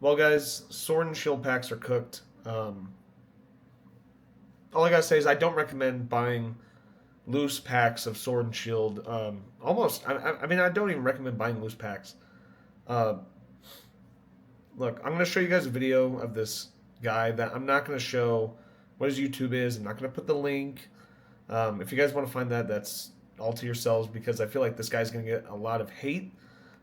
Well, guys, sword and shield packs are cooked. All I gotta say is I don't recommend buying loose packs of sword and shield. I mean, I don't even recommend buying loose packs. Uh, Look, I'm gonna show you guys a video of this guy that I'm not gonna show what his YouTube is. I'm not gonna put the link. If you guys want to find that, that's all to yourselves because I feel like this guy's gonna get a lot of hate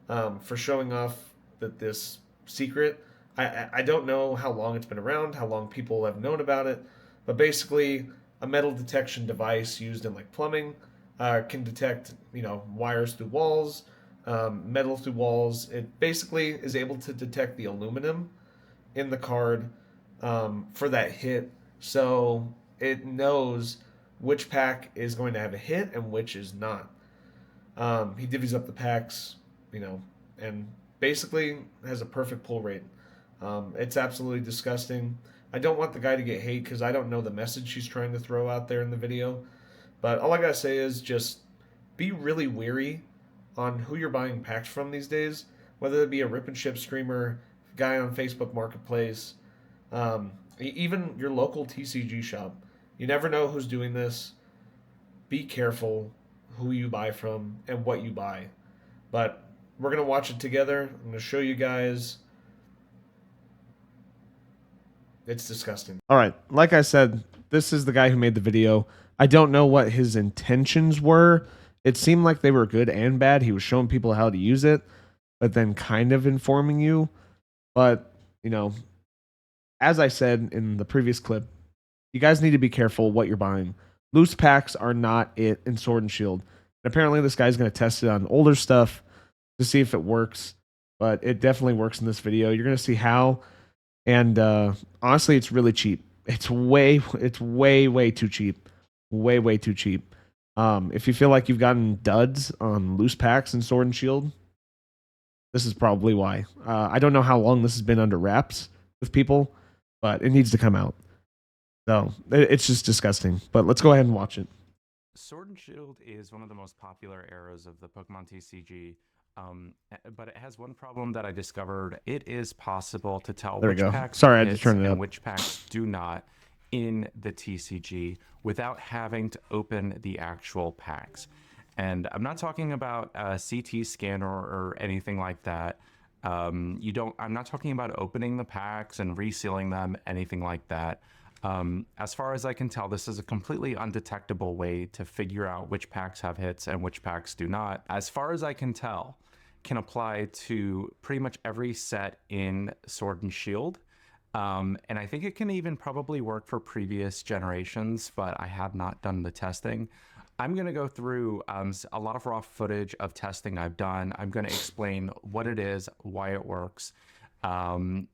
for showing off this secret. I don't know how long it's been around, how long people have known about it, but basically, a metal detection device used in like plumbing can detect wires through walls, metal through walls. It basically is able to detect the aluminum in the card for that hit, so it knows which pack is going to have a hit and which is not. He divvies up the packs, you know, and basically has a perfect pull rate. It's absolutely disgusting. I don't want the guy to get hate because I don't know the message he's trying to throw out there in the video. But all I gotta say is just be really weary on who you're buying packs from these days, whether it be a rip and ship streamer, guy on Facebook Marketplace, even your local TCG shop. You never know who's doing this. Be careful who you buy from and what you buy. But we're gonna watch it together. I'm gonna show you guys. It's disgusting. All right, like I said, this is the guy who made the video. I don't know what his intentions were. It seemed like they were good and bad. He was showing people how to use it, but then kind of informing you. But, you know, as I said in the previous clip, you guys need to be careful what you're buying. Loose packs are not it in Sword and Shield. And apparently, this guy's going to test it on older stuff to see if it works. But it definitely works in this video. You're going to see how. And honestly, it's really cheap. It's way too cheap. Way too cheap. If you feel like you've gotten duds on loose packs in Sword and Shield, this is probably why. I don't know how long this has been under wraps with people, but it needs to come out. So it's just disgusting. But let's go ahead and watch it. Sword and Shield is one of the most popular eras of the Pokemon TCG, but it has one problem that I discovered. It is possible to tell There we which go. packs have Sorry, I had to hits turn it and up. which packs do not in the TCG without having to open the actual packs. And I'm not talking about a CT scanner or anything like that. You don't. I'm not talking about opening the packs and resealing them, anything like that. As far as I can tell, this is a completely undetectable way to figure out which packs have hits and which packs do not. As far as I can tell, can apply to pretty much every set in Sword and Shield. And I think it can even probably work for previous generations, but I have not done the testing. I'm going to go through a lot of raw footage of testing I've done. I'm going to explain what it is, why it works, and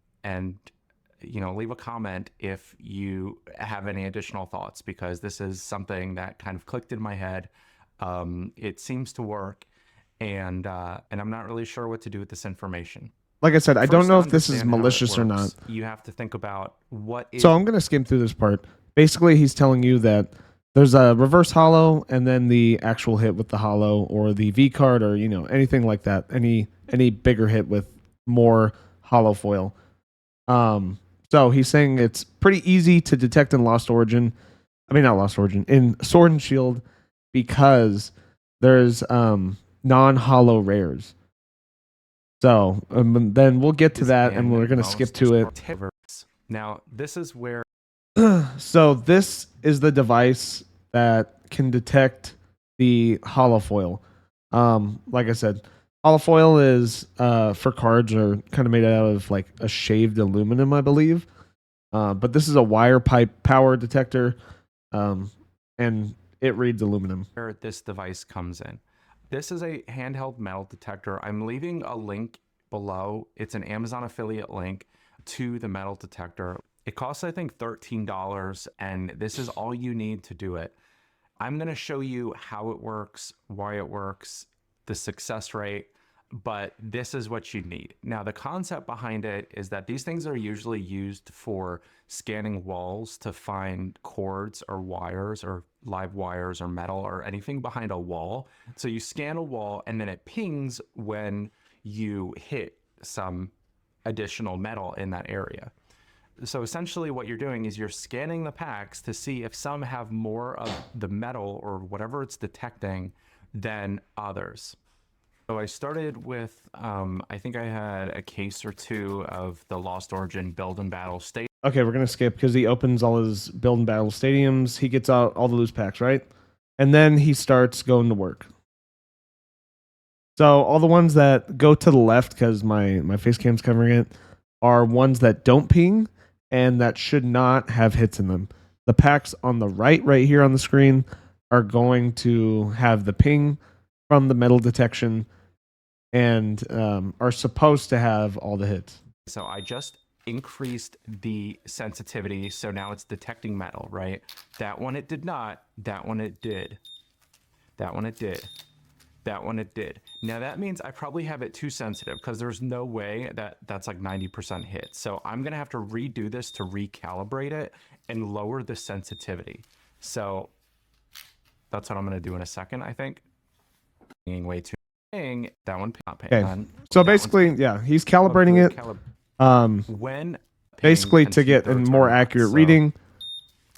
leave a comment if you have any additional thoughts, because this is something that kind of clicked in my head. It seems to work, and I'm not really sure what to do with this information. Like I said, I don't First, to know if this is understand how it malicious or not. works, you have to think about what So is. I'm going to skim through this part. Basically, he's telling you that there's a reverse hollow and then the actual hit with the hollow or the V card or anything like that. Any bigger hit with more hollow foil. So he's saying it's pretty easy to detect in Lost Origin. I mean, not Lost Origin, in Sword and Shield because there's non-hollow rares. So then we'll get to that, and we're gonna skip to it. Now, this is where. So this is the device that can detect the holofoil. Like I said, holofoil is for cards are kind of made out of like a shaved aluminum, I believe. But this is a wire pipe power detector, and it reads aluminum. Where this device comes in. This is a handheld metal detector. I'm leaving a link below. It's an Amazon affiliate link to the metal detector. It costs, I think, $13, and this is all you need to do it. I'm going to show you how it works, why it works, the success rate, but this is what you need. Now, the concept behind it is that these things are usually used for scanning walls to find cords or wires or live wires or metal or anything behind a wall. So you scan a wall and then it pings when you hit some additional metal in that area. So essentially what you're doing is you're scanning the packs to see if some have more of the metal or whatever it's detecting than others. So I started with, I think I had a case or two of the Lost Origin Build and Battle State. Okay, we're gonna skip because he opens all his build and battle stadiums. He gets out all the loose packs, right? And then he starts going to work. So all the ones that go to the left, because my face cam's covering it, are ones that don't ping and that should not have hits in them. The packs on the right here on the screen, are going to have the ping from the metal detection and are supposed to have all the hits. So I just increased the sensitivity, so now it's detecting metal, right? That one it did not, that one it did. That one it did. That one it did. Now that means I probably have it too sensitive because there's no way that that's like 90% hit. So I'm gonna have to redo this to recalibrate it and lower the sensitivity. So that's what I'm gonna do in a second, I think. Being way too ping, that one not paying. Okay. So basically, yeah, he's calibrating it. When Basically to get a more accurate reading.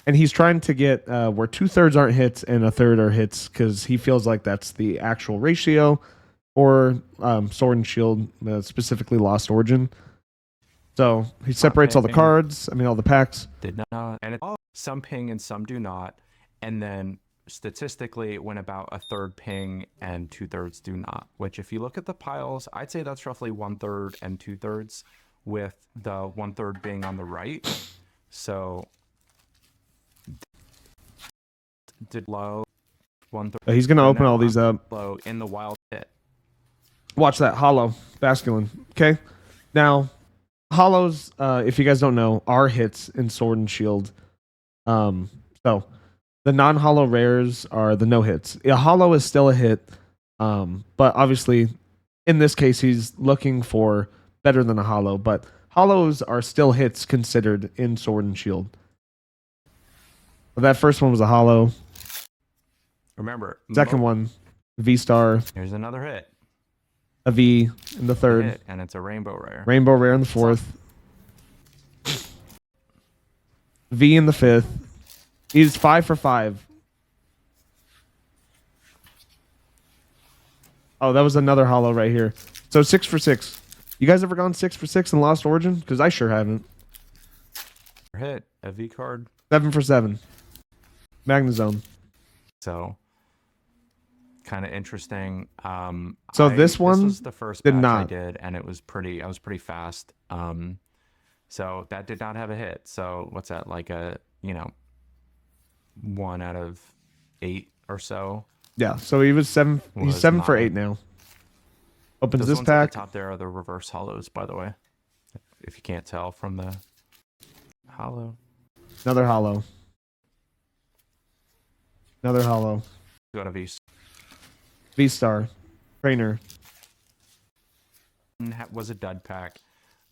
And he's trying to get where 2/3 aren't hits and 1/3 are hits because he feels like that's the actual ratio for Sword and Shield, specifically Lost Origin. So he separates all the cards, all the packs. Did not, and it's some ping and some do not. And then statistically, when about 1/3 ping and 2/3 do not, which if you look at the piles, I'd say that's roughly 1/3 and 2/3, with the 1/3 being on the right. So did low 1/3. He's gonna open all these up. Low in the wild pit. Watch that hollow basculin. Okay, now hollows, if you guys don't know, are hits in Sword and Shield. So the non-hollow rares are the no hits. A hollow is still a hit, but obviously in this case he's looking for better than a hollow. But hollows are still hits considered in Sword and Shield. But that first one was a hollow. Remember, second one, V star. Here's another hit. A V in the third. Hit, and it's a rainbow rare. Rainbow rare in the fourth. V in the fifth. He's 5 for 5. Oh, that was another hollow right here. So 6 for 6. You guys ever gone 6 for 6 in Lost Origin? Because I sure haven't. Hit a V card. 7 for 7. Magnezone. So kind of interesting. So this one was the first did batch not. I did, and I was pretty fast. So that did not have a hit. So what's that, like a 1 out of 8 or so? Yeah. So he was 7. He's 7 for 8 now. Opens this pack. At the top there are the reverse hollows, by the way, if you can't tell from the hollow. Another hollow. Another hollow. Got a V. V star. Trainer. Was a dud pack.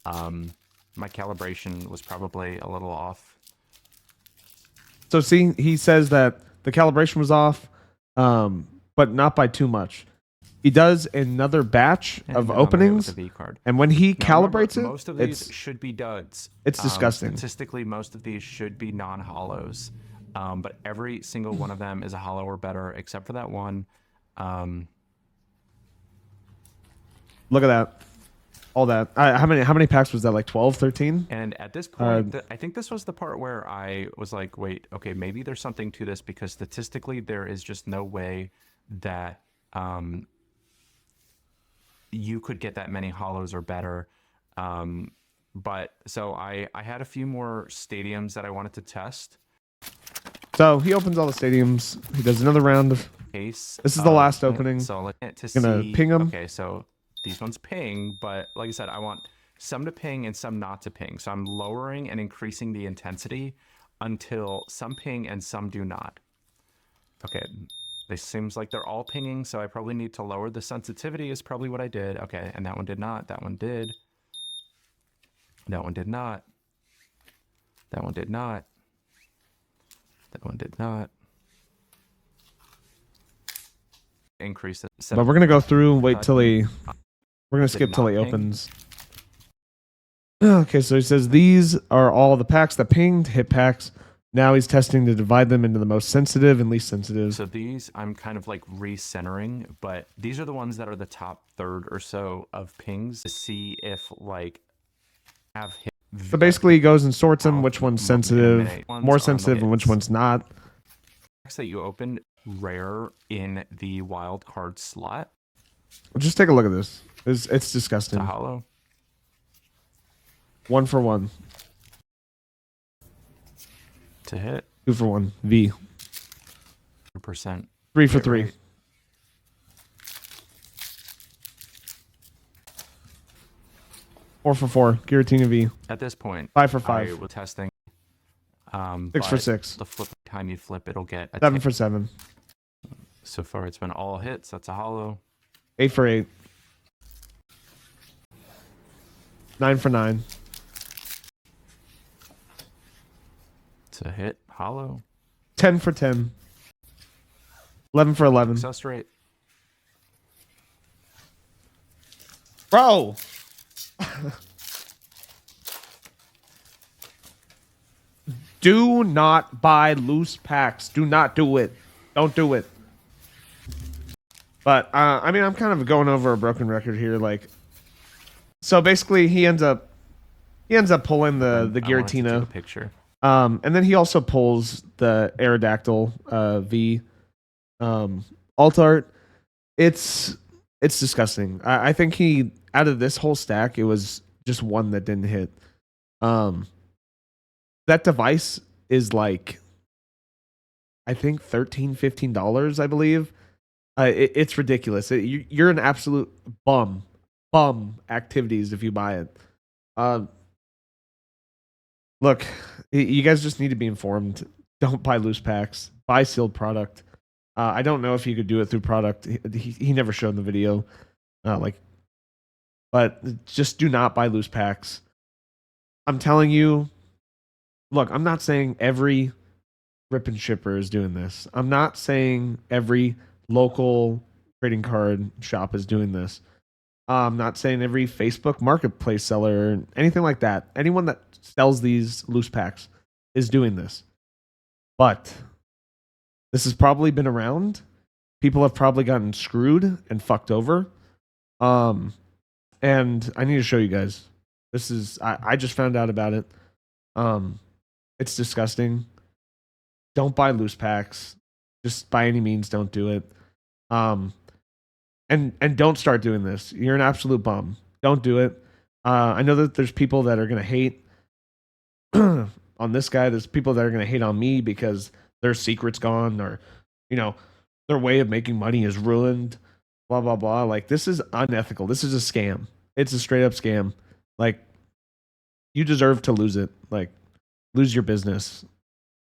My calibration was probably a little off. So see, he says that the calibration was off, but not by too much. He does another batch of openings, V card. And when he calibrates remember, most of these should be duds. It's disgusting. Statistically, most of these should be non-hollows, but every single one of them is a hollow or better, except for that one. Look at that. All that. How many packs was that? Like 12, 13? And at this point, I think this was the part where I was like, wait, okay, maybe there's something to this, because statistically there is just no way that you could get that many hollows or better. But so I had a few more stadiums that I wanted to test. So he opens all the stadiums. He does another round of case. This is the last opening. So let's gonna ping them. Okay, so these ones ping, but like I said, I want some to ping and some not to ping. So I'm lowering and increasing the intensity until some ping and some do not. Okay, it seems like they're all pinging, so I probably need to lower the sensitivity is probably what I did. Okay, and that one did not. That one did. That one did not. That one did not. That one did not. Increase it. But we're gonna go through. Wait till he. We're gonna skip till he opens. Okay, so he says these are all the packs that pinged, hit packs. Now he's testing to divide them into the most sensitive and least sensitive. So these I'm kind of like recentering, but these are the ones that are the top third or so of pings to see if like have hit So basically, he goes and sorts them, which one's sensitive, eliminate ones more are on the sensitive, and which hits. one's not. Packs that you opened rare in the wild card slot. Just take a look at this. It's It's disgusting. a hollow. 1 for 1. To hit. 2 for 1. V. 100%. 3 for 3. Right. 4 for 4. Giratina V. At this point, 5 for 5. I was testing. 6 for 6. The flip time you flip, it'll get a 7 for 7. So far, it's been all hits. That's a hollow. 8 for 8. 9 for 9. It's a hit. Hollow. 10 for 10. 11 for 11. Success rate. Bro! Do not buy loose packs. Do not do it. Don't do it. But I mean, I'm kind of going over a broken record here. Like, so basically, he ends up pulling the I wanted to take Giratina, a picture. and then he also pulls the Aerodactyl V alt art. It's disgusting. I think he, out of this whole stack, it was just one that didn't hit. That device is like, I think $13-15, I believe. It's ridiculous. You're an absolute bum activities if you buy it. Look, you guys just need to be informed. Don't buy loose packs. Buy sealed product. I don't know if you could do it through product. He never showed in the video. But just do not buy loose packs. I'm telling you. Look, I'm not saying every rip and shipper is doing this. I'm not saying every local trading card shop is doing this. I'm not saying every Facebook marketplace seller or anything like that. Anyone that sells these loose packs is doing this. But this has probably been around. People have probably gotten screwed and fucked over. And I need to show you guys. This is I just found out about it. It's disgusting. Don't buy loose packs. Just by any means, don't do it. And don't start doing this. You're an absolute bum. Don't do it. I know that there's people that are gonna hate on this guy. There's people that are gonna hate on me because their secret's gone, or their way of making money is ruined. Blah blah blah. Like, this is unethical. This is a scam. It's a straight up scam. Like, you deserve to lose it. Like, lose your business.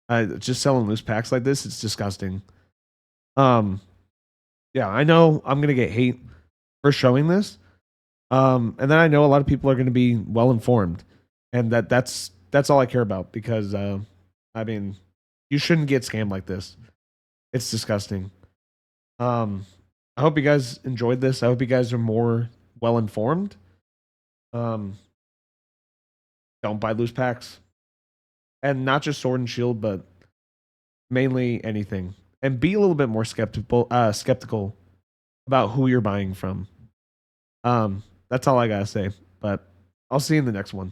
Just selling loose packs like this, it's disgusting. Yeah, I know I'm gonna get hate for showing this. And then I know a lot of people are gonna be well informed, and that's all I care about, because I mean, you shouldn't get scammed like this. It's disgusting. I hope you guys enjoyed this. I hope you guys are more well informed. Don't buy loose packs. And not just Sword and Shield, but mainly anything. And be a little bit more skeptical about who you're buying from. That's all I gotta say. But I'll see you in the next one.